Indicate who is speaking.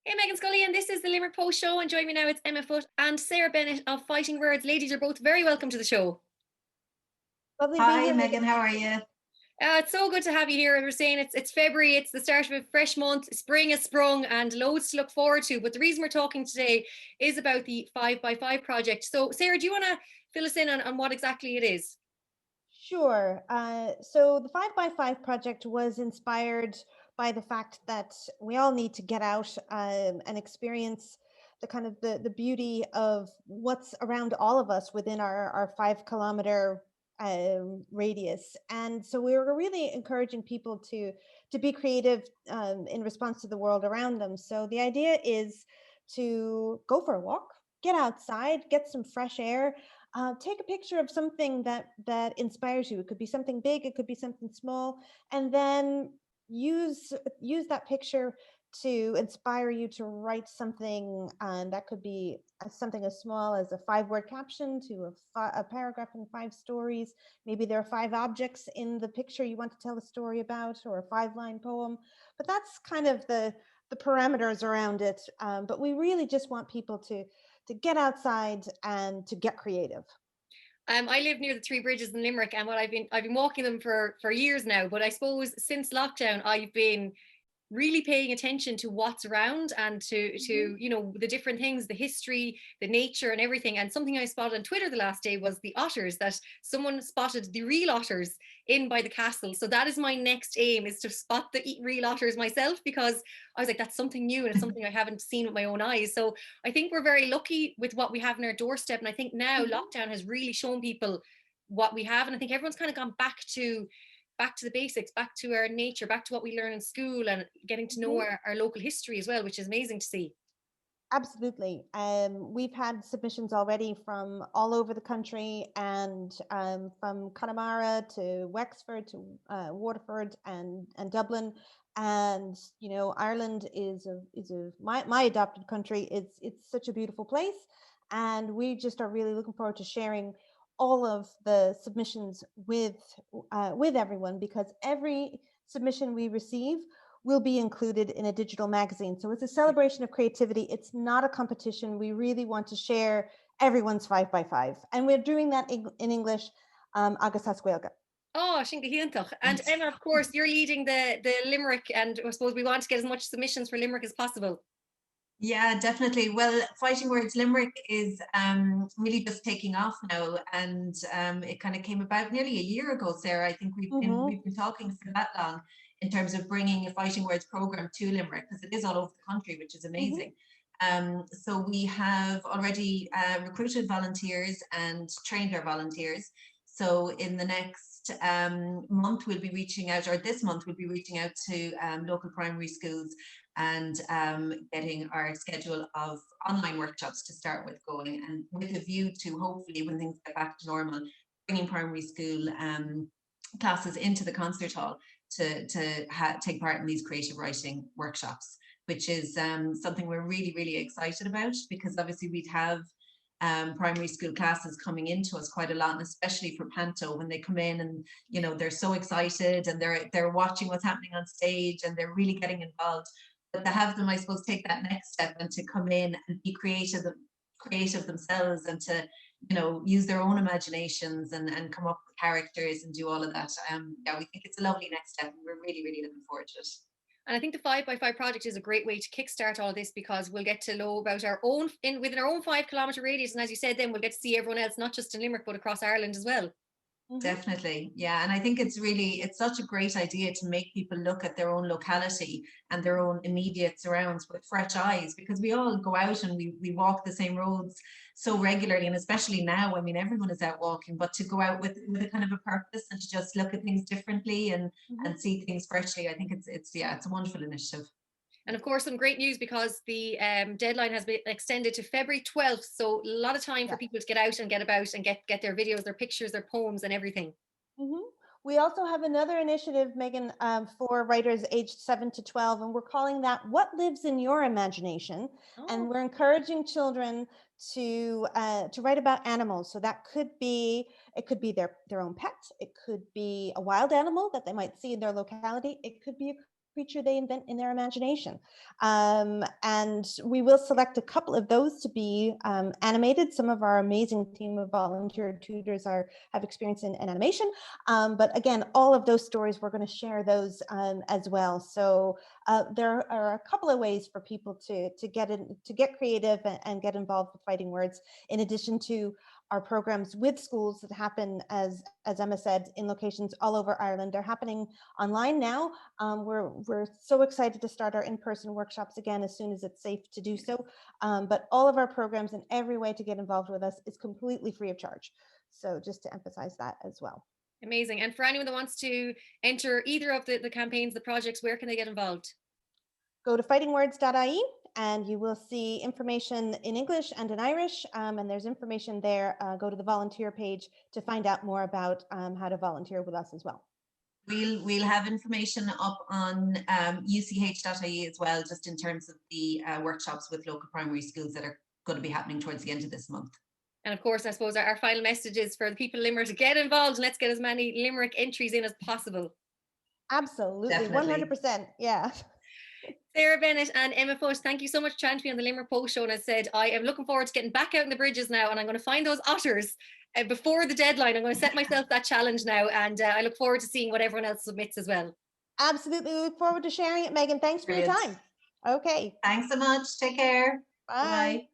Speaker 1: Hey, Meghann, Scully, and this is the Limerick Post Show. And join me now, it's Emma Foote and Sara Bennett of Fighting Words. Ladies, are both very welcome to the show.
Speaker 2: Lovely being
Speaker 3: Hi,
Speaker 2: here, Megan.
Speaker 3: Megan. How are you?
Speaker 1: It's so good to have you here. As we're saying, it's February, it's the start of a fresh month, spring has sprung, and loads to look forward to. But the reason we're talking today is about the 5x5 project. So, Sara, do you want to fill us in on what exactly it is?
Speaker 2: Sure. So the 5x5 project was inspired by the fact that we all need to get out and experience the kind of the beauty of what's around all of us within our 5 kilometer radius. And so we were really encouraging people to be creative in response to the world around them. So the idea is to go for a walk, get outside, get some fresh air, take a picture of something that inspires you. It could be something big, it could be something small, and then use that picture to inspire you to write something. And that could be something as small as a 5 word caption to a paragraph in 5 stories. Maybe there are 5 objects in the picture you want to tell a story about, or a 5 line poem. But that's kind of the parameters around it. But we really just want people to get outside and to get creative.
Speaker 1: I live near the Three Bridges in Limerick, and I've been walking them for years now. But I suppose since lockdown, I've been really paying attention to what's around and to the different things, the history, the nature, and everything. And something I spotted on Twitter the last day was the otters, that someone spotted the real otters in by the castle. So that is my next aim, is to spot the real otters myself, because I was like, that's something new and it's something I haven't seen with my own eyes. So I think we're very lucky with what we have in our doorstep, and I think now lockdown has really shown people what we have. And I think everyone's kind of gone back to the basics, back to our nature, back to what we learn in school, and getting to know our local history as well, which is amazing to see.
Speaker 2: Absolutely. We've had submissions already from all over the country, and from Connemara to Wexford to Waterford and Dublin. And Ireland is my adopted country. It's such a beautiful place, and we just are really looking forward to sharing all of the submissions with everyone, because every submission we receive will be included in a digital magazine. So it's a celebration of creativity. It's not a competition. We really want to share everyone's 5x5. And we're doing that in English, agus Hasquelga.
Speaker 1: Oh, Shinga Hiantach. And Emma, of course, you're leading the Limerick, and I suppose we want to get as much submissions for Limerick as possible.
Speaker 3: Yeah, definitely. Well, Fighting Words Limerick is really just taking off now, and it kind of came about nearly a year ago, Sarah. I think we've been talking for that long in terms of bringing a Fighting Words program to Limerick, because it is all over the country, which is amazing. So we have already recruited volunteers and trained our volunteers. So in the next month, we'll be reaching out, or this month, we'll be reaching out to local primary schools and getting our schedule of online workshops to start with going, and with a view to hopefully, when things get back to normal, bringing primary school classes into the concert hall to take part in these creative writing workshops, which is something we're really, really excited about, because obviously we'd have primary school classes coming into us quite a lot, and especially for Panto, when they come in and they're so excited and they're watching what's happening on stage and they're really getting involved. But to have them, I suppose, take that next step and to come in and be creative themselves, and to use their own imaginations and come up with characters and do all of that. Yeah, we think it's a lovely next step, and we're really, really looking forward to it.
Speaker 1: And I think the 5x5 project is a great way to kickstart all of this, because we'll get to know about our own within our own 5 kilometer radius. And as you said, then we'll get to see everyone else, not just in Limerick, but across Ireland as well.
Speaker 3: Definitely. Yeah. And I think it's such a great idea to make people look at their own locality and their own immediate surrounds with fresh eyes, because we all go out and we walk the same roads so regularly. And especially now, I mean, everyone is out walking, but to go out with a kind of a purpose and to just look at things differently and see things freshly, I think it's a wonderful initiative.
Speaker 1: And of course, some great news, because the deadline has been extended to February 12th. So a lot of time for people to get out and get about and get their videos, their pictures, their poems and everything.
Speaker 2: We also have another initiative, Megan, for writers aged 7 to 12, and we're calling that What Lives in Your Imagination. And we're encouraging children to write about animals. So that could be their own pet. It could be a wild animal that they might see in their locality. It could be a creature they invent in their imagination. And we will select a couple of those to be animated. Some of our amazing team of volunteer tutors have experience in animation. But again, all of those stories, we're going to share those as well. So there are a couple of ways for people to get creative and get involved with Fighting Words, in addition to our programs with schools that happen, as Emma said, in locations all over Ireland. They're happening online now. We're so excited to start our in-person workshops again as soon as it's safe to do so. But all of our programs and every way to get involved with us is completely free of charge. So just to emphasize that as well.
Speaker 1: Amazing. And for anyone that wants to enter either of the campaigns, the projects, where can they get involved?
Speaker 2: Go to fightingwords.ie and you will see information in English and in Irish, and there's information there. Go to the volunteer page to find out more about how to volunteer with us as well.
Speaker 3: We'll have information up on uch.ie as well, just in terms of the workshops with local primary schools that are going to be happening towards the end of this month.
Speaker 1: And of course, I suppose our final message is for the people in Limerick to get involved, and let's get as many Limerick entries in as possible.
Speaker 2: Absolutely,
Speaker 3: Definitely.
Speaker 2: 100%, yeah.
Speaker 1: Sara Bennett and Emma Foote, thank you so much for chatting to me on the Limerick Post Show. And as I said, I am looking forward to getting back out in the bridges now, and I'm going to find those otters before the deadline. I'm going to set myself that challenge now, and I look forward to seeing what everyone else submits as well.
Speaker 2: Absolutely, look forward to sharing it, Meghann. Thanks for your time. Okay.
Speaker 3: Thanks so much. Take care.
Speaker 2: Bye.
Speaker 3: Bye.